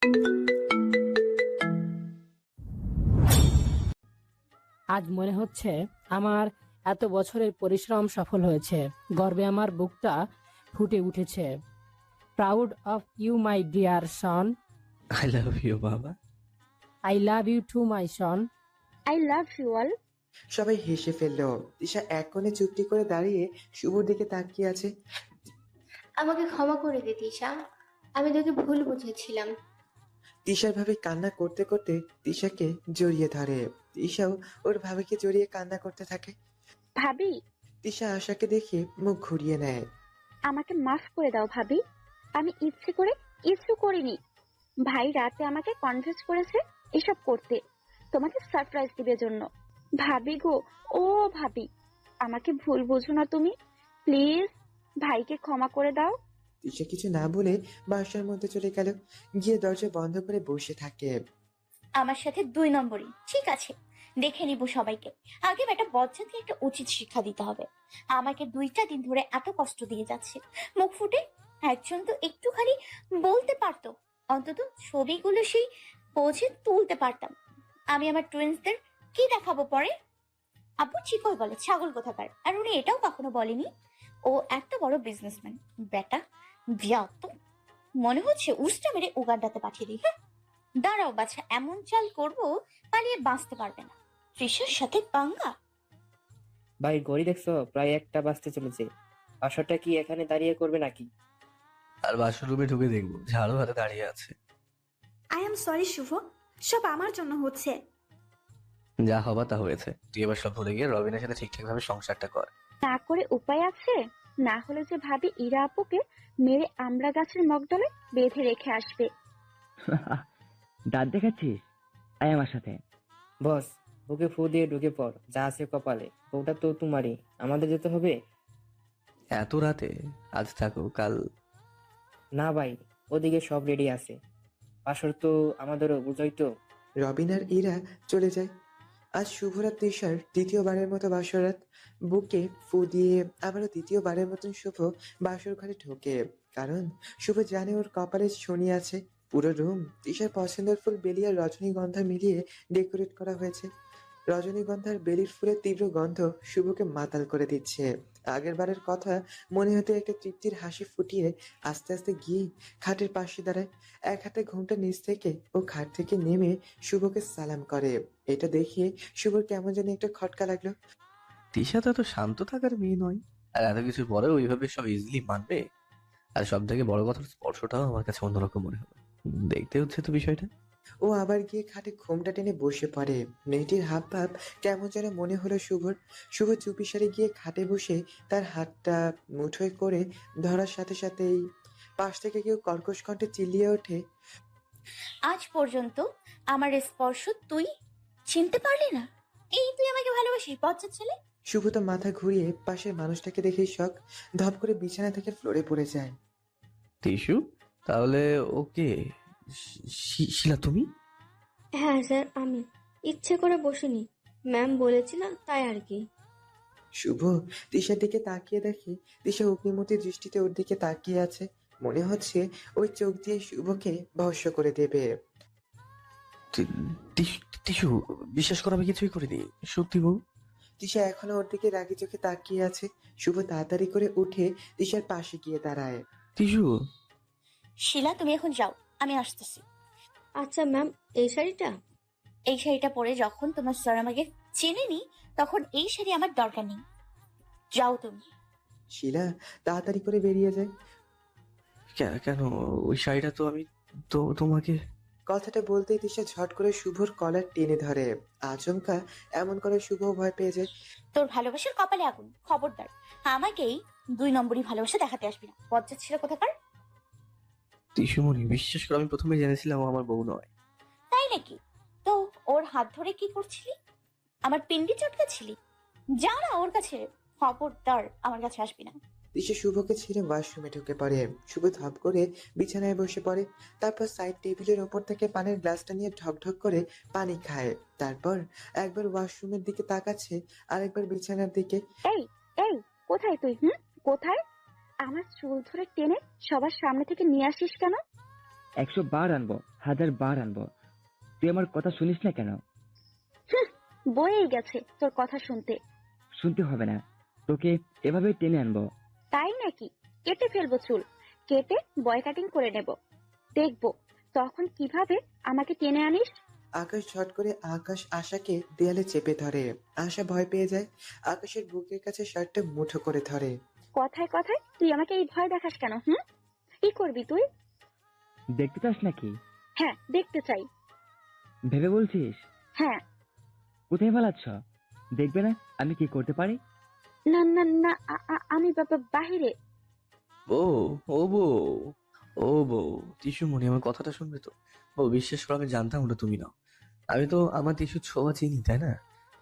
আজ মনে হচ্ছে আমার এত বছরের পরিশ্রম সফল হয়েছে। গর্বে আমার বুকটা ফুটে উঠেছে। Proud of you my dear son. I love you বাবা। I love you too my son. I love you all. সবাই হেসে ফেললো। তিশা এক কোণে চুপটি করে দাঁড়িয়ে শুভর দিকে তাকিয়ে আছে। আমাকে ক্ষমা করে দে তিশা, আমি তোকে ভুল বুঝেছিলাম। তিশার ভাবি কান্না করতে করতে তিশাকে জড়িয়ে ধরে। তিশাও ওর ভাবিকে জড়িয়ে কান্না করতে থাকে। ভাবি, তিশা আশাকে দেখে মুখ ঘুরিয়ে নেয়। আমাকে মাফ করে দাও ভাবি, আমি ইচ্ছে করে কিছু করিনি। ভাই রাতে আমাকে কনভিন্স করেছে এসব করতে, তোমাকে সারপ্রাইজ দিবে জন্য। ভাবি গো, ও ভাবি, আমাকে ভুল বুঝো না তুমি, প্লিজ ভাইকে ক্ষমা করে দাও। তিশা কিছু না বলে বাসার মধ্যে চলে গেল, গিয়ে দরজা বন্ধ করে বসে থাকে। আমার সাথে 2 নম্বরই ঠিক আছে, দেখে নিব সবাইকে। আগে একটা বজ্জাতকে একটা উচিত শিক্ষা দিতে হবে। আমাকে 2টা দিন ধরে এত কষ্ট দিয়ে যাচ্ছে, মুখ ফুটে একজন তো একটুখানি বলতে পারতো, অন্তত ছবিগুলো সেই পৌঁছে তুলতে পারতাম। আমি আমার টুইন্সদের কি দেখাবো পরে? আপু চিকই বলে ছাগল কোথাকার, আর উনি এটাও কখনো বলেনি ও একটা বড় বিজনেসম্যান। বেটা বিয়াত, মনে হচ্ছে উস্টা মেরে উগান্ডাতে পাঠিয়ে দিই। হ্যাঁ, দাঁড়াও বাছা, এমন চাল করবো পালিয়ে বাঁচতে পারবে না। তৃষার সাথে পাঙ্গা। ভাই ঘড়ি দেখছো? প্রায় 1টা বাজতে চলেছে। আসরটা কি এখানে দাঁড়িয়ে করবে নাকি? আর বাসর রুমে ঢুকে দেখবো ঝাড়ু হাতে দাঁড়িয়ে আছে। আই এম সরি শুভ, সব আমার জন্য হচ্ছে। যা হবা তা হয়েছে, তুই এবার সব ভুলে গিয়ে রবিনের সাথে ঠিকঠাক ভাবে সংসারটা কর। না করে উপায় আছে? না হলে যে ভাবি ইরা আপুকে মেরে আমড়া গাছের মগডলে বেঁধে রেখে আসবে। দাঁত দেখাচ্ছিস? আয় আমার সাথে। বস, বুকে ফু দিয়ে ঢুকে পড়, যা আছে কপালে। ওটা তো তোমারই, আমাদের যেতে হবে। এত রাতে? আজ থাকো, কাল। না ভাই, ওদিকে সব রেডি আছে। আসর তো আমাদেরও, বুঝই তো। রবিন আর ইরা চলে যায়। আজ শুভরাত তিশার দ্বিতীয়বারের মতো বাসরাত। বুকে ফু দিয়ে আবারও দ্বিতীয়বারের মতন শুভ বাসর ঘরে ঢোকে, কারণ শুভ জানে ওর কপালে শনি আছে। পুরো রুম তিশার পছন্দের ফুল বেলি আর রজনীগন্ধা মিলিয়ে ডেকোরেট করা হয়েছে। রজনীগন্ধার বেলির ফুলের তীব্র গন্ধ শুভকে মাতাল করে দিচ্ছে। আগের বারের কথা মনে হতে একটা তৃপ্তির হাসি ফুটিয়ে আস্তে আস্তে গিয়ে খাটের পাশে দাঁড়ায়। এক হাতে ঘুমটা নিচ থেকে ও খাট থেকে নেমে শুভকে সালাম করে। এটা দেখে শুভর কেমন জানি একটা খটকা লাগলো। তিশা তো এত শান্ত থাকার মেয়ে নয়, আর এত কিছুর পরেও ওইভাবে সব ইজিলি মানবে। আর সব থেকে বড় কথা, স্পর্শটাও আমার কাছে অন্যরকম মনে হলো। দেখতে হচ্ছে তো বিষয়টা। ও আবার গিয়ে খাটে ঘুমটা টেনে বসে পড়ে। মেয়েটির হাব ভাব কেমন যেন মনে হলো শুভর। শুভ চুপিসারে গিয়ে খাটে বসে তার হাতটা মুঠোয় করে ধরার সাথে সাথেই পাশ থেকে কেউ কর্কশ কণ্ঠে চিল্লিয়ে ওঠে, আজ পর্যন্ত আমার স্পর্শ তুই চিনতে পারলি না? এই তুই আমাকে ভালোবাসিস বজ্জাত ছেলে? শুভ তো মাথা ঘুরিয়ে পাশের মানুষটাকে দেখেই শখ, ধপ করে বিছানা থেকে ফ্লোরে পড়ে যায়। টিসু, তাহলে ওকে শিলা তুমি? হ্যাঁ স্যার, আমি ইচ্ছে করে বসিনি, ম্যাম বলেছিল তাই আর কি। শুভ তিশার দিকে তাকিয়ে দেখে তিশা অগ্নিমূর্তির দৃষ্টিতে ওর দিকে তাকিয়ে আছে। মনে হচ্ছে ওই চোখ দিয়ে শুভকে ভস্ম করে দেবে। টিসু, বিশ্বাস কর আমি কিছুই করিনি, সত্যি বউ। তিশা এখনো ওর দিকে রাগি চোখে তাকিয়ে আছে। শুভ তাড়াতাড়ি করে উঠে তিশার পাশে গিয়ে দাঁড়ায়। টিসু। শিলা তুমি এখন যাও, আমি আসতেছি। আচ্ছা ম্যাম, এই শাড়িটা? এই শাড়িটা পরে যখন তোমার স্যার আমাকে চেনেনি, তখন এই শাড়ি আমার দরকার নেই। যাও তুমি। শিলা তাড়াতাড়ি করে বেরিয়ে যায়। কেন? ওই শাড়িটা তো আমি তোমাকে। কথাটা বলতেই তিশা ঝট করে শুভর কলার টেনে ধরে। আচমকা এমন করে শুভ ভয় পেয়ে যায়। তোর ভালোবাসার কপালে আগুন, খবরদার আমাকেই 2 নম্বরই ভালোবাসা দেখাতে আসবি না, বজ্জাত ছিল কোথাকার। টিসুমণি, বিশ্বাস করে আমি প্রথমে জেনেছিলাম ও আমার বউ নয়। তাই নাকি? তো ওর হাত ধরে কি করছিলি? আমার পিন্ডি চটকাচ্ছিলি? যা না ওর কাছে, খবরদার আমার কাছে আসবি না। তিশা শুভকে ছেড়ে ওয়াশরুমে ঢুকে পড়ে। শুভ ধপ করে বিছানায় বসে পড়ে। তারপর সাইড টেবিলের ওপর থেকে পানির গ্লাসটা নিয়ে ঢকঢক করে পানি খায়। তারপর একবার ওয়াশরুমের দিকে তাকাচ্ছে, আরেকবার বিছানার দিকে। এই এই, কোথায় তুই? কোথায়? আমার চুল ধরে টেনে সবার সামনে থেকে নিয়ে আসিস কেন? 100 বার আনবো, 1000 বার আনবো। তুই আমার কথা শুনিস না কেন? বয়েই গেছে তোর কথা শুনতে। শুনতে হবে না, তোকে এভাবে টেনে আনবো। তাই নাকি? কেটে ফেলবো চুল, কেটে বয় কাটিং করে নেব, দেখবো তখন কিভাবে আমাকে টেনে আনিস। আকাশ ঝট করে আশাকে দেয়ালে চেপে ধরে। আশা ভয় পেয়ে যায়। আকাশের বুকের কাছে শার্টটা মুঠো করে ধরে। কথায় কথায় তুই আমাকে এই ভয় দেখাস কেন? কি করবি তুই? দেখতে চাস নাকি? হ্যাঁ, দেখতে চাই। ভেবে বলছিস? হ্যাঁ। কোথায় পালাচ্ছ? দেখবে না আমি কি করতে পারি? না না না, আমি বাহিরে। বউ, ও বউ, ও বউ, টিস্যুমণি আমার কথাটা শুনবে তো? ও বিশ্বাস করো, আমি জানতাম ওটা তুমি নাও। আমি তো আমার টিস্যুর ছোঁয়া চিনি, তাই না?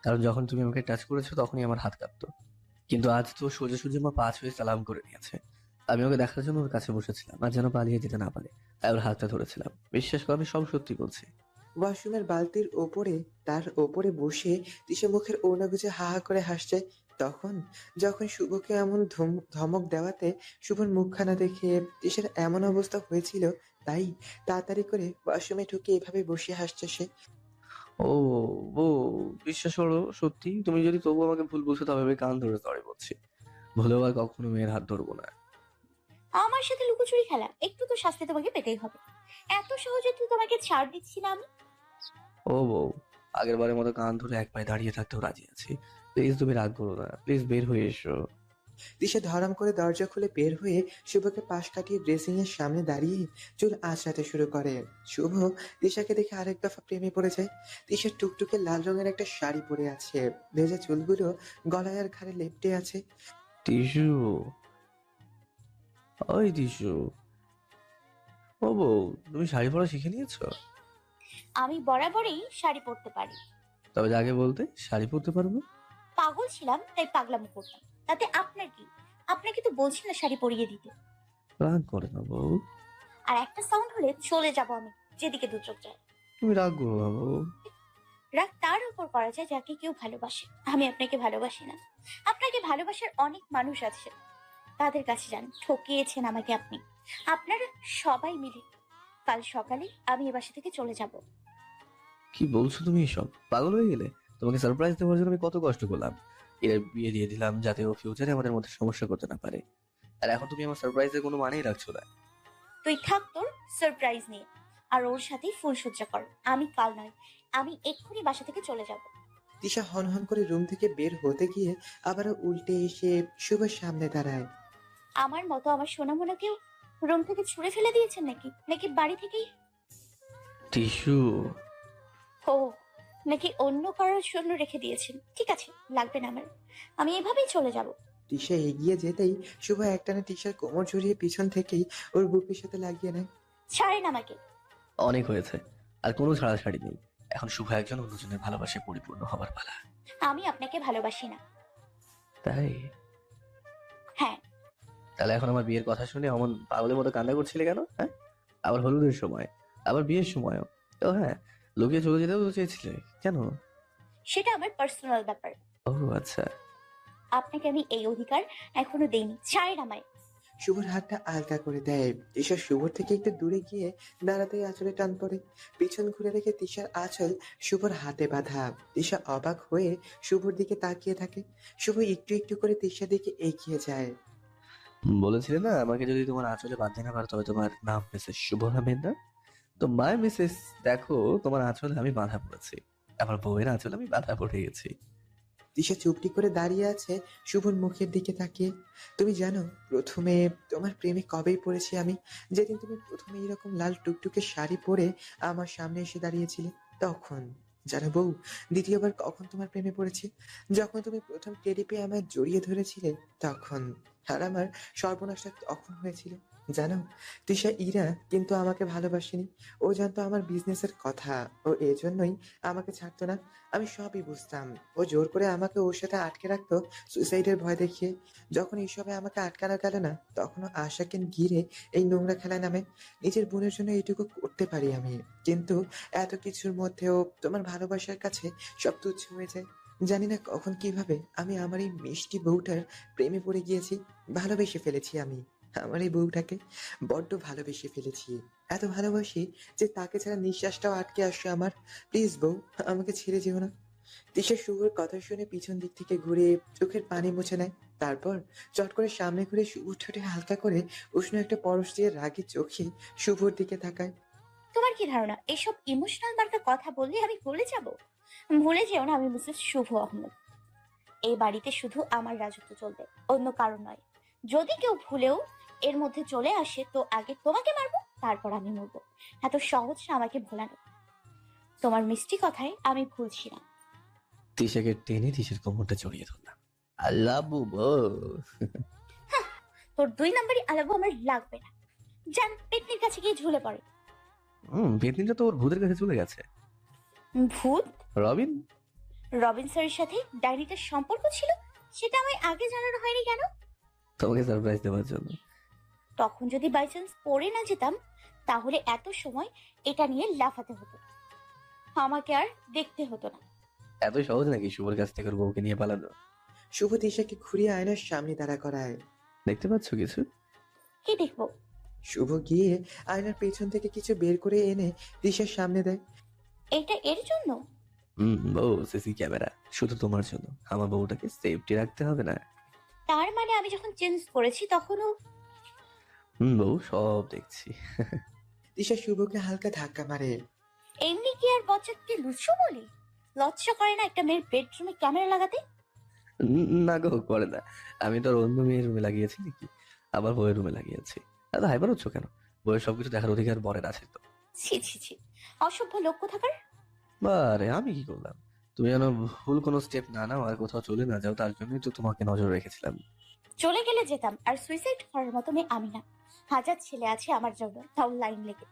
কারণ যখন তুমি আমাকে টাচ করেছো তখনই আমার হাত কাঁপতো। কিন্তু আজ তো সোজাসুজি আমার পা ছুঁয়ে সালাম করে নিয়েছে। আমি ওকে দেখার জন্য ওর কাছে বসেছিলাম, আর যেন পালিয়ে যেতে না পারে তাই ওর হাতটা ধরেছিলাম। বিশ্বাস করো, আমি সব সত্যি বলছি। ওয়াশরুমের বালতির ওপরে তার ওপরে বসে তিশা মুখের ওড়না গুজে হা হা করে হাসছে। তখন যখন শুভকে এমন ধমক দেওয়াতে শুভর মুখখানা দেখে তিশার এমন অবস্থা হয়েছিল, তাই তাড়াতাড়ি করে ওয়াশরুমে ঢুকে এভাবে বসে হাসছে সে। ও বউ, বিশ্বাস করো সত্যি, তুমি যদি তবু আমাকে ভুল বলছো তবে আমি কান ধরে সরি বলছি। ভুলেও আর কখনো মেয়ের হাত ধরবো না। আমার সাথে লুকোচুরি খেলা, একটু তো শাস্তি তোমাকে পেতেই হবে। এত সহজে তো তোমাকে ছাড় দিচ্ছি না আমি। ও বউ, আগের বারের মতো কান ধরে এক পায়ে দাঁড়িয়ে থাকতেও রাজি আছি। প্লিজ তুমি রাগ করো না, প্লিজ বের হয়ে এসো। তিশা ধরাম করে দরজা খুলে বের হয়ে শুভকে পাশ কাটিয়ে ড্রেসিং এর সামনে দাঁড়িয়ে চুল আঁচড়াতে শুরু করে। শুভ তিশাকে দেখে আরেক দফা প্রেমে পড়ে যায়। তিশা টুকটুকে লাল রঙের একটা শাড়ি পরে আছে, ভেজা চুলগুলো গলায় আর ঘাড়ে লেপ্টে আছে। টিসু, ওই টিসু, ও বউ, তুমি শাড়ি পরা শিখে নিয়েছো? আমি বরাবরই শাড়ি পরতে পারি। তবে আগে বলতে শাড়ি পরতে পারবো। পাগল ছিলাম তাই পাগলামো করতাম, তাতে আপনার কি? আপনাকে তো বলছি না শাড়ি পরিয়ে দিতে। রাগ করে না বউ, আর একটা সাউন্ড হলে চলে যাব আমি যেদিকে দু চোখ যায়। তুমি রাগ করো না বউ। রাগ তার উপর করা যায় যাকে কেউ ভালোবাসে। আমি আপনাকে ভালোবাসি না। আপনাকে ভালোবাসার অনেক মানুষ আছে, তাদের কাছে যান। ঠকিয়েছেন আমাকে আপনি, আপনারা সবাই মিলে। কাল সকালে আমি এ বাসা থেকে চলে যাব। কি বলছো তুমি এসব? পাগল হয়ে গেলে? তোমাকে সারপ্রাইজ দেওয়ার জন্য আমি কত কষ্ট করলাম। এর বিয়ে দিয়ে দিলাম যাতে ও ফিউচারে আমাদের মধ্যে সমস্যা করতে না পারে। আর এখন তুমি আমার সারপ্রাইজের কোনো মানেই রাখছো না। তুই থাক তোর সারপ্রাইজ নিয়ে, আর ওর সাথেই ফুলসজ্জা কর। আমি কাল নয়, আমি এক্ষুনি বাসা থেকে চলে যাব। তিশা হনহন করে রুম থেকে বের হতে গিয়ে আবারও উল্টে এসে শুভর সামনে দাঁড়ায়। আমার মতো আমার সোনামোনাকেও রুম থেকে ছুঁড়ে ফেলে দিয়েছেন নাকি? নাকি বাড়ি থেকেই? টিসু, ও, নাকি অন্য কারোর জন্য রেখে দিয়েছেন? ঠিক আছে, লাগবে না আমার, আমি এভাবেই চলে যাব। তিশা এগিয়ে যেতেই শুভ একটানে তিশার কোমর জড়িয়ে পিছন থেকেই ওর বুকের সাথে লাগিয়ে নেয়। ছাড়েন আমাকে। অনেক হয়েছে, আর কোনো ছাড়াছাড়ি নেই। এখন শুভ একজন অন্যজনের ভালোবাসায় পরিপূর্ণ হবার পালা। আমি আপনাকে ভালোবাসি না। তাই? হ্যাঁ। তাহলে এখন আমার বিয়ের কথা শুনে অমন পাগলের মতো কান্না করছিলে কেন? হ্যাঁ, আবার হলুদের সময়, আবার বিয়ের সময়ও। তো হ্যাঁ, লুকিয়ে চলে যেতেও তো চেয়েছিলে কেন? সেটা আমার পার্সোনাল ব্যাপার। ও আচ্ছা। আপনাকে আমি এই অধিকার এখনো দেইনি। ছাড়েন আমায়। শুভর হাতটা আলগা করে দেয়। তিশা শুভর থেকে একটু দূরে গিয়ে দাঁড়াতেই আঁচলে টান পড়ে। পিছন ঘুরে রেখে তিশার আঁচল শুভর হাতে বাঁধা। তিশা অবাক হয়ে শুভর দিকে তাকিয়ে থাকে। শুভ একটু একটু করে তিশার দিকে এগিয়ে যায়। বলেছিলে না আমাকে যদি তোমার আঁচলে বাঁধতে না পারো তবে তোমার নাম মিসেস শুভ আহমেদ না? তো মাই মিসেস, দেখো তোমার আঁচলে আমি বাঁধা পড়েছি, আমার বউয়ের আঁচলে আমি বাঁধা পড়ে গেছি। তিশা চুপটি করে দাঁড়িয়ে আছে শুভর মুখের দিকে তাকিয়ে। তুমি জানো প্রথমে তোমার প্রেমে কবেই পড়েছি আমি? যেদিন তুমি প্রথমে এরকম লাল টুকটুকে শাড়ি পরে আমার সামনে এসে দাঁড়িয়েছিলে তখন। জানো বউ, দ্বিতীয়বার কখন তোমার প্রেমে পড়েছি? যখন তুমি প্রথম টেডি পেয়ে আমায় জড়িয়ে ধরেছিলে তখন। আর আমার সর্বনাশটা তখন হয়েছিল। জানো, তিশা ইরা কিন্তু আমাকে ভালোবাসেনি। ও জানতো আমার বিজনেসের কথা, ও এজন্যই আমাকে ছাড়তো না। আমি সবই বুঝতাম। ও জোর করে আমাকে ওর সাথে আটকে রাখতো সুইসাইডের ভয় দেখিয়ে। যখন এইসবে আমাকে আটকানো গেল না তখনও আশাকে ঘিরে এই নোংরা খেলায় নামে। নিজের বোনের জন্য এইটুকু করতে পারি আমি, কিন্তু এত কিছুর মধ্যেও তোমার ভালোবাসার কাছে সব তুচ্ছ হয়ে যায়। জানি না কখন কিভাবে আমি আমার এই মিষ্টি বউটার প্রেমে পড়ে গিয়েছি, ভালোবেসে ফেলেছি আমি। আমার এই বউটাকে বড্ড ভালোবেসে ফেলেছি। এত ভালোবাসি যে তাকে ছাড়া নিঃশ্বাসটাও আটকে আসছে আমার। প্লিজ বউ, আমাকে ছেড়ে যেও না। তিশা শুভর কথা শুনে পিছন দিক থেকে ঘুরে চোখের পানি মুছে নেয়। তারপর চট করে সামনে ঘুরে শুভর ঠোঁটে হালকা করে উষ্ণ একটা পরশ দিয়ে রাগী চোখে শুভর দিকে তাকায়। তোমার কি ধারণা এসব ইমোশনাল মার্কা কথা বললে আমি ভুলে যাব? ভুলে যেও না আমি মিসেস শুভ আহমেদ। এই বাড়িতে শুধু আমার রাজত্ব চলবে, অন্য কারণ নয়। যদি কেউ ভুলেও এর মধ্যে চলে আসে তো আগে তোমাকে মারবো, তারপর আমি মরবো। এত সহজ না আমাকে ভোলানো। তোমার মিষ্টি কথায় আমি ভুলছি না। তিশাকে টেনে তিশার কোমরটা জড়িয়ে ধরলাম। আল্লাহ বউ। তোর 2 নম্বরই আলাবো আমার লাগবে না। যান পেতনির কাছে গিয়ে ঝুলে পড়ে। পেতনিটা তো ওর ভূতের কাছে চলে গেছে। ভূত? রবিন? রবিন স্যারের সাথে ডায়েরিটার সম্পর্ক ছিল, সেটা আমায় আগে জানানো হয়নি কেন? তোমাকে সারপ্রাইজ দেওয়ার জন্য। তখন যদি বাই চান্স পড়ে না যেতাম তাহলে এত সময় এটা নিয়ে লাফাতে হতো, আমাকে আর দেখতে হতো না। এত সহজ নাকি শুভর কাছ থেকে ওর বউকে নিয়ে পালানো? শুভ তিশাকে ঘুরিয়ে আয়নার সামনে দাঁড়া করায়। দেখতে পাচ্ছ কিছু? কি দেখবো? শুভ গিয়ে আয়নার পেছন থেকে কিছু বের করে এনে তিশার সামনে দেয়। এটা এর জন্য? বউ সিসি ক্যামেরা শুধু তোমার জন্য। আমার বউটাকে সেফটি রাখতে হবে না? তার মানে আমি যখন চেঞ্জ করেছি তখনও? বউ সব দেখছি। তিশা শুভকে হালকা ধাক্কা মারে। এমনি কি আর বচ্চাকে লুচু বলে? লজ্জা করে না একটা মেয়ের বেডরুমে ক্যামেরা লাগাতে? না গো, করে না। আমি তো আর অন্য মেয়ের রুমে লাগিয়েছি নাকি? আবার বউয়ের রুমে লাগিয়েছি। এত হাইবার হচ্ছ কেন? বউয়ের সবকিছু দেখার অধিকার বরের আছে তো। ছি ছি ছি, অসভ্য লোক কোথাকার। বারে আমি কি করলাম? তুমি যেন ভুল কোনো স্টেপ না নাও আর কোথাও চলে না যাও, তার জন্যই তো তোমাকে নজর রেখেছিলাম। চলে গেলে যেতাম, আর সুইসাইড করার মতো মেয়ে আমি না। হাজার ছেলে আছে আমার জন্য, তাও লাইন লেগে।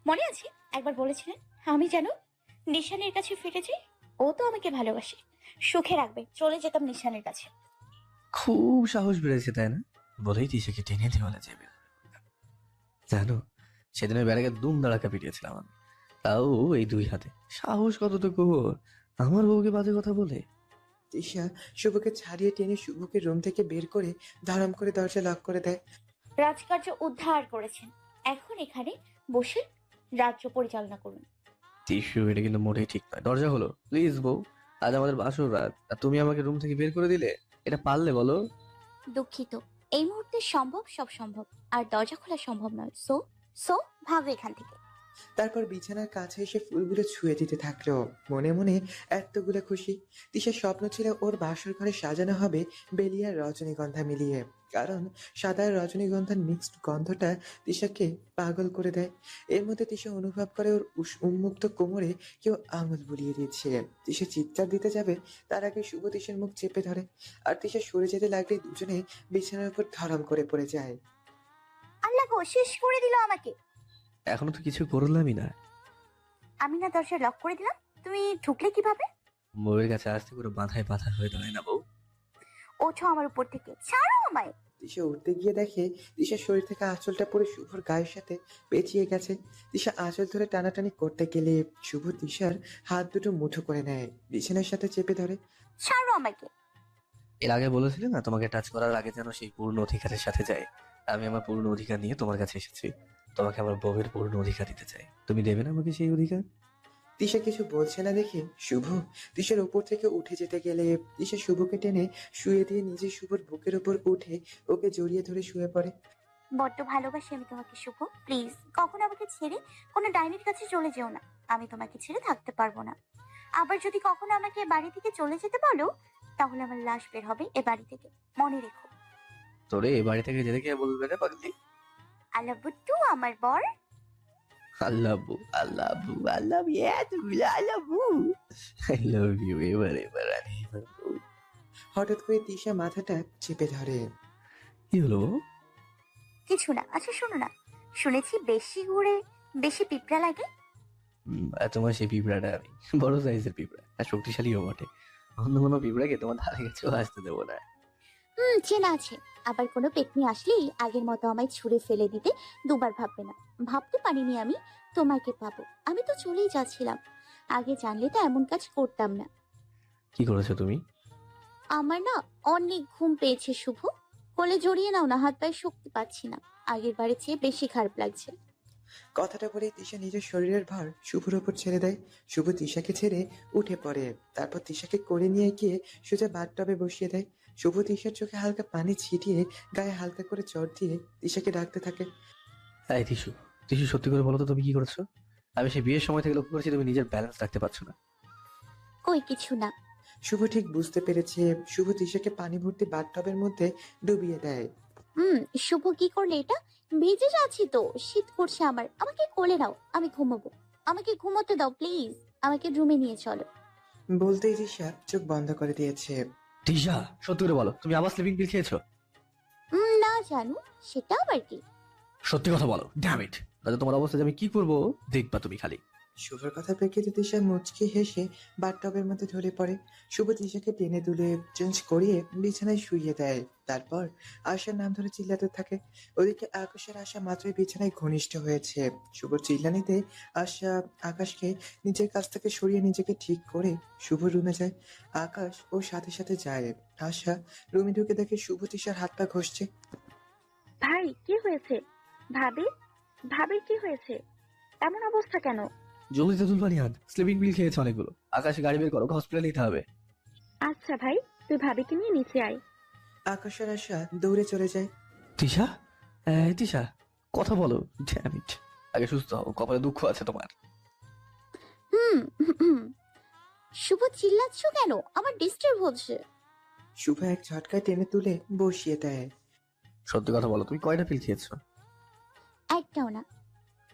মনে আছে একবার বলেছিলেন আমি যেন নিশানের কাছে ফিরে যাই? ও তো আমাকে ভালোবাসে, সুখে রাখবে, চলে যেতাম নিশানের কাছে। খুব সাহস বেড়েছে তাই না? বলেই তিশাকে টেনে দেওয়ালে যাবে। জানো, সেদিন ওই ব্যারাকে দুম দাঁড়াকা পিটিয়েছিলাম আমি, তাও এই 2 হাতে। সাহস কতটুকু ওর, আমার বউকে বাজে কথা বলে। তিশা শুভকে ছাড়িয়ে টেনে শুভকে রুম থেকে বের করে ধরম করে দরজা লক করে দেয়। রাজকার্য উদ্ধার করেছেন, এখন এখানে বসে রাজ্য পরিচালনা করুন। টিস্যু, এটা কিন্তু মোটেই ঠিক নয়। দরজা হলো প্লিজ বউ, আজ আমাদের বাসর রাত আর তুমি আমাকে রুম থেকে বের করে দিলে। এটা পারলে বলো? দুঃখিত, এই মুহূর্তে সম্ভব সব সম্ভব, আর দরজা খোলা সম্ভব নয়। সো সো ভাগো এখান থেকে। তারপর বিছানার কাছে এসে ফুলগুলো ছুঁয়ে দিতে থাকলো। মনে মনে এতগুলো খুশি। তিশার স্বপ্ন ছিল ওর বাসর ঘরে সাজানো হবে বেলিয়ার রজনীগন্ধা মিলিয়ে, কারণ সাদা আর রজনীগন্ধার মিক্সড গন্ধটা তিশাকে পাগল করে দেয়। এর মধ্যে তিশা অনুভব করে ওর উন্মুক্ত কোমরে কেউ আঙুল বুলিয়ে দিচ্ছে। তিশা চিৎকার দিতে যাবে তার আগে শুভ তিশার মুখ চেপে ধরে, আর তিশা সরে যেতে লাগলে দুজনে বিছানার উপর ধরম করে পড়ে যায়। আল্লাহ গো, শেষ করে দিল আমাকে। এখনো তো কিছু করলামই না। আমি না দরজা লক করে দিলাম, তুমি ঢুকলে কিভাবে? বউয়ের কাছে আসতে করে মাথায় পাথা হয়ে দাঁড়ায় না বউ। ওঠো আমার উপর থেকে, ছাড়ো আমায়। তিশা উঠতে গিয়ে দেখে তিশার শরীর থেকে আঁচলটা পরে শুভর গায়ের সাথে পেঁচিয়ে গেছে। তিশা আঁচল ধরে টানাটানি করতে গেলে শুভ তিশার হাত দুটো মুঠো করে নেয়, বিছানার সাথে চেপে ধরে। ছাড়ো আমাকে। এর আগে বলেছিলে না তোমাকে টাচ করার আগে যেন সেই পূর্ণ অধিকারের সাথে যায়। আমি আমার পূর্ণ অধিকার নিয়ে তোমার কাছে এসেছি। তোমাকে আমার বউয়ের পূর্ণ অধিকার দিতে চাই। তুমি দেবে না আমাকে সেই অধিকার? তিশা কিছু বলছে না দেখে শুভ তিশার উপর থেকে উঠে যেতে গেলে তিশা শুভকে টেনে শুয়ে দিয়ে নিজে শুভর বুকের উপর উঠে ওকে জড়িয়ে ধরে শুয়ে পড়ে। বড্ড ভালোবাসি আমি তোমাকে শুভ, প্লিজ কখনো আমাকে ছেড়ে কোনো ডাইনির কাছে চলে যেও না। আমি তোমাকে ছেড়ে থাকতে পারবো না। আবার যদি কখনো আমাকে বাড়ি থেকে চলে যেতে বলো তাহলে আমার লাশ বের হবে এ বাড়ি থেকে, মনে রেখো। তোরে এ বাড়ি থেকে যেতে কে বলবে রে পাগলি? আল্লাহ বুট্টু আমার বর। আল্লাহ বউ, আল্লাহ বউ, আল্লাহ আল্লাহ বউ, আই লাভ ইউ। এবার আরে এবার বউ। হঠাৎ করে তিশা মাথাটা চেপে ধরে। কি হলো বউ? কিছু না। আচ্ছা শোনো না, শুনেছি বেশি ঘুরে বেশি পিঁপড়া লাগে। আর তোমার সেই পিঁপড়াটা আমি বড় সাইজের পিঁপড়া, আর শক্তিশালীও বটে। অন্য কোনো পিঁপড়াকে তোমার ধারে কাছেও আসতে দেবো না। চেনা আছে। আবার কোনো পেতনি আসলেই আগের মতো আমায় ছুঁড়ে ফেলে দিতে দুবার ভাববে না। ভাবতে পারিনি আমি তোমাকে পাবো। আমি তো চলেই যাচ্ছিলাম, আগে জানলে তো এমন কাজ করতাম না। কি করেছো তুমি? আমার না অনেক ঘুম পেয়েছে শুভ। কোলে জড়িয়ে নাও না, হাত পায়ে শক্তি পাচ্ছি না, আগের বারে চেয়ে বেশি খারাপ লাগছে। কথাটা বলে তিশা নিজের শরীরের ভার শুভর ওপর ছেড়ে দেয়। শুভ তিশাকে ছেড়ে উঠে পড়ে। তারপর তিশাকে করে নিয়ে গিয়ে সোজা বাথটবে বসিয়ে দেয়। শুভ তিশার চোখে হালকা পানি ছিটিয়ে গায়ে হালকা করে চড় দিয়ে তিশাকে ডাকতে থাকে। এই টিসু, টিসু সত্যি করে বলো তো তুমি কি করেছো? আমি সেই বিয়ের সময় থেকে লক্ষ্য করেছি তুমি নিজের ব্যালেন্স রাখতে পারছো না। কই কিছু না। শুভ ঠিক বুঝতে পেরেছে। শুভ তিশাকে পানি ভর্তি বাথটবের মধ্যে ডুবিয়ে দেয়। শুভ কি করলে এটা? ভিজে যাচ্ছি তো, শীত করছে আমার, আমাকে কোলে নাও, আমি ঘুমাবো, আমাকে ঘুমোতে দাও প্লিজ, আমাকে রুমে নিয়ে চলো। বলতেই তিশা চোখ বন্ধ করে দিয়েছে। টিসা সত্যি করে বলো তুমি আবার স্লিপিং পিল খেয়েছো? না জানু, সেটা আবার কি? সত্যি কথা বলো, ড্যাম ইট, তাহলে তোমার অবস্থা যে আমি কি করবো দেখবা তুমি খালি। শুভর কথা প্রেক্ষিতে তিশা মুচকি হেসে বাথটবের মধ্যে ঢলে পড়ে। শুভ তিশাকে টেনে তুলে চেঞ্জ করিয়ে বিছানায় শুইয়ে দেয়। তারপর আশার নাম ধরে চিল্লাতে থাকে। ওদিকে আকাশের আশা মাত্রই বিছানায় ঘনিষ্ঠ হয়েছে। শুভ চিল্লানিতে আশা আকাশকে নিজের কাছ থেকে সরিয়ে নিজেকে ঠিক করে শুভ রুমে যায়। আকাশ ওর সাথে সাথে যায়। আশা রুমে ঢুকে দেখে শুভ তিশার হাত পা ঘষছে। ভাই কি হয়েছে? ভাবি, ভাবির কি হয়েছে? এমন অবস্থা কেন? জলদি তেঁতুল পানি আন, স্লিপিং পিল খেয়েছে অনেকগুলো। আকাশে গাড়ি বের করো, হসপিটালে নিতে হবে। আচ্ছা ভাই, তুই ভাবিকে নিয়ে নিচে আয়। আকাশের আশা দৌড়ে চলে যায়। তিশা, এই তিশা কথা বলো, ড্যাম ইট, আগে সুস্থ হও, কপালে দুঃখ আছে তোমার। হুম হুম। শুভ চিল্লাচ্ছ কেন? আমার ডিস্টার্ব হচ্ছে। শুভ এক ঝটকায় টেনে তুলে বসিয়ে দেয়। সত্যি কথা বলো তুমি কয়টা পিল খেয়েছো? একটাও না।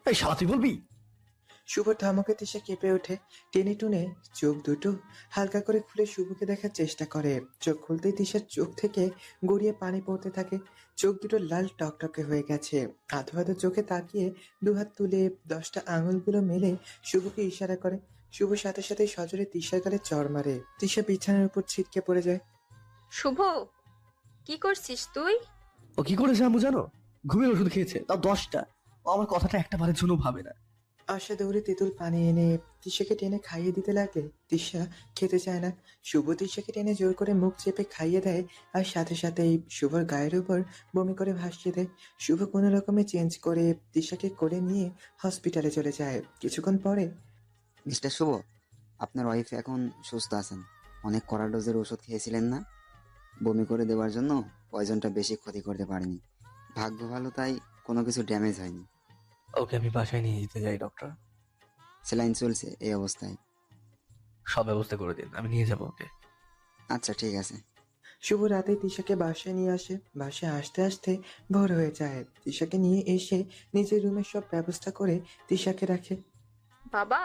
এই শালা তুই বলবি? শুভর ধমকে তিশা কেঁপে ওঠে। টেনে টুনে চোখ দুটো হালকা করে খুলে শুভকে দেখার চেষ্টা করে। চোখ খুলতেই তিশার চোখ থেকে গড়িয়ে পানি পড়তে থাকে। চোখ দুটো লাল টকটকে হয়ে গেছে। আধো আধো চোখে তাকিয়ে দুহাত তুলে 10টা আঙুলগুলো মেলে শুভকে ইশারা করে। শুভ সাথে সাথে সজোরে তিশার গালে চড় মারে। তিশা বিছানার উপর ছিটকে পড়ে যায়। শুভ, কি করছিস তুই? ও কি করেছে আম্মু জানো? ঘুমের ওষুধ খেয়েছে, তাও 10টা। ও আমার কথাটা একটা বারের জন্য ভাবে না। আশা দৌড়ে তেঁতুল পানি এনে তিশাকে টেনে খাইয়ে দিতে লাগলে তিশা খেতে চায় না। শুভ তিশাকে টেনে জোর করে মুখ চেপে খাইয়ে দেয়। আর সাথে সাথেই শুভর গায়ের উপর বমি করে ভাসিয়ে দেয়। শুভ কোনো রকমে চেঞ্জ করে তিশাকে কোলে নিয়ে হসপিটালে চলে যায়। কিছুক্ষণ পরে মিস্টার শুভ, আপনার ওয়াইফ এখন সুস্থ আছেন। অনেক কড়া ডোজের ওষুধ খেয়েছিলেন না? বমি করে দেওয়ার জন্য পয়জনটা বেশি ক্ষতি করতে পারেনি। ভাগ্য ভালো তাই কোনো কিছু ড্যামেজ হয়নি। ওকে আমি বাসায় নিয়ে যেতে যাই ডক্টর। স্যালাইন চলছে এই অবস্থায়। সব ব্যবস্থা করে দিন, আমি নিয়ে যাবো ওকে। আচ্ছা ঠিক আছে। শুভ রাতে তিশাকে বাসায় নিয়ে আসে। বাসায় আসতে আসতে ভোর হয়ে যায়। তিশাকে নিয়ে এসে নিজের রুমের সব ব্যবস্থা করে তিশাকে রাখে। বাবা,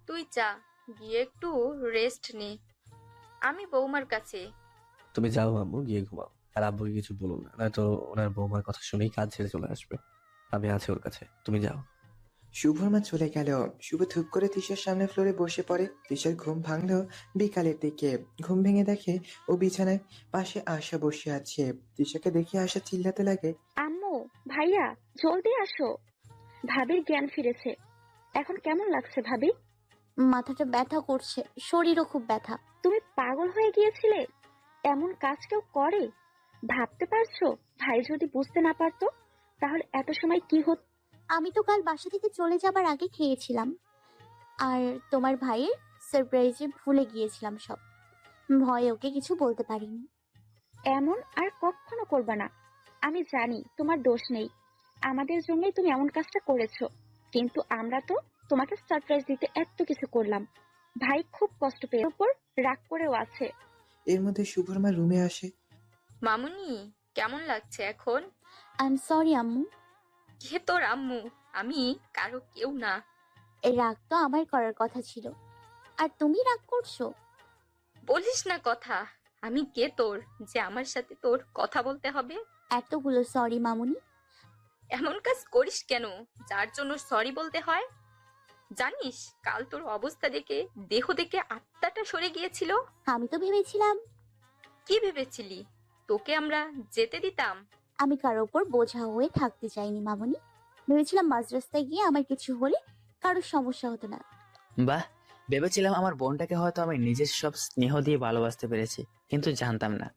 তুই যা, গিয়ে একটু রেস্ট নে, আমি বৌমার কাছে। তুমি যাও আম্মু, গিয়ে ঘুমাও। আর আব্বুকে কিছু বলো না, নয়তো ওনার বৌমার কথা শুনেই কাজ ছেড়ে চলে আসবে। আমি আছি ওর কাছে, তুমি যাও। শুভর মা চলে গেল। শুভ ধূপ করে তিশার সামনে ফ্লোরে বসে পড়ে। তিশার ঘুম ভাঙলো বিকালের দিকে। ঘুম ভেঙে দেখে ও বিছানায় পাশে আশা বসে আছে। তিশাকে দেখে আশা চিল্লাতে লাগে। আম্মু, ভাইয়া, জলদি আসো, ভাবির জ্ঞান ফিরেছে। এখন কেমন লাগছে ভাবি? মাথাটা ব্যথা করছে, শরীরও খুব ব্যথা। তুমি পাগল হয়ে গিয়েছিলে? এমন কাজ কেউ করে? ভাবতে পারছো ভাই যদি বুঝতে না পারতো তাহলে এত সময় কি হতো? আমি তো কাল বাসা থেকে চলে যাবার আগে খেয়েছিলাম, আর তোমার ভাইয়ের সারপ্রাইজে ভুলে গিয়েছিলাম সব। ভয়ে ওকে কিছু বলতে পারিনি। এমন আর কখনো করবে না। আমি জানি তোমার দোষ নেই, আমাদের জন্যই তুমি এমন কাজটা করেছো। কিন্তু আমরা তো তোমাকে সারপ্রাইজ দিতে এত কিছু করলাম। ভাই খুব কষ্ট পেয়ে উপর রাগ করেও আছে। এর মধ্যে শুভর মা রুমে আসে। মামুনি, কেমন লাগছে এখন? আই এম সরি আম্মু। কে তোর আম্মু? আমি কারো কেউ না। এই রাগ তো আমার করার কথা ছিল, আর তুমি রাগ করছো? বলিস না কথা। আমি কে তোর যে আমার সাথে তোর কথা বলতে হবে? এতগুলো সরি মামুনি। এমন কাজ করিস কেন যার জন্য সরি বলতে হয়? জানিস কাল তোর অবস্থা দেখে, দেহ দেখে আত্মাটা সরে গিয়েছিল। আমি তো ভেবেছিলাম। কি ভেবেছিলি? তোকে আমরা যেতে দিতাম? আমি কারো ওপর বোঝা হয়ে থাকতে চাইনি মামুনি। ভেবেছিলাম মাঝ রাস্তায় গিয়ে আমার কিছু হলে কারোর সমস্যা হতো না। বাহ, ভেবেছিলাম আমার বোনটাকে হয়তো আমি নিজের সব স্নেহ দিয়ে ভালোবাসতে পেরেছি, কিন্তু জানতাম না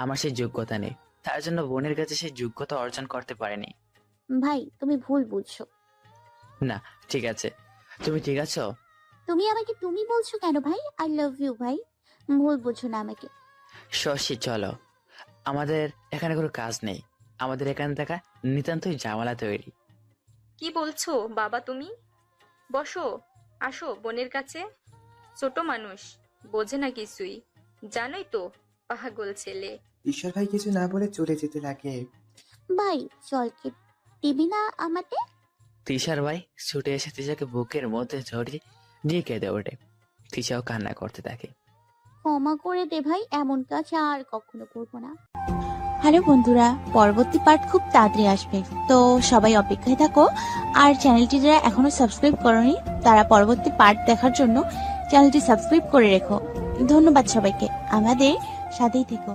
আমার সেই যোগ্যতা নেই। তার জন্য বোনের কাছে সেই যোগ্যতা অর্জন করতে পারেনি। ভাই তুমি ভুল বুঝছো। না ঠিক আছে, তুমি ঠিক আছো? তুমি আমাকে তুমি বলছো কেন ভাই? আই লাভ ইউ ভাই, ভুল বুঝো না আমাকে। শশী চলো, আমাদের এখানে কোনো কাজ নেই, আমাদের এখানে থাকা নিতান্তই ঝামেলা তৈরি। কি বলছো বাবা তুমি? বসো, আসো বোনের কাছে। ছোট মানুষ, বোঝে না কিছুই, জানোই তো, পাগল ছেলে। ঈশ্বর ভাই কিছু না বলে চলে যেতে লাগে। ভাই চল, কি দিবি না আমাকে? তিশার ভাই ছুটে এসে তিশাকে বুকের মধ্যে জড়িয়ে নিয়ে কেঁদে ওঠে। তিশাও কান্না করতে থাকে। ক্ষমা করে দে ভাই, এমন কাজ আর কখনো করবো না। হ্যালো বন্ধুরা, পরবর্তী পার্ট খুব তাড়াতাড়ি আসবে, তো সবাই অপেক্ষায় থাকো। আর চ্যানেলটি যারা এখনো সাবস্ক্রাইব করনি তারা পরবর্তী পার্ট দেখার জন্য চ্যানেলটি সাবস্ক্রাইব করে রেখো। ধন্যবাদ সবাইকে, আমাদের সাথেই থেকো।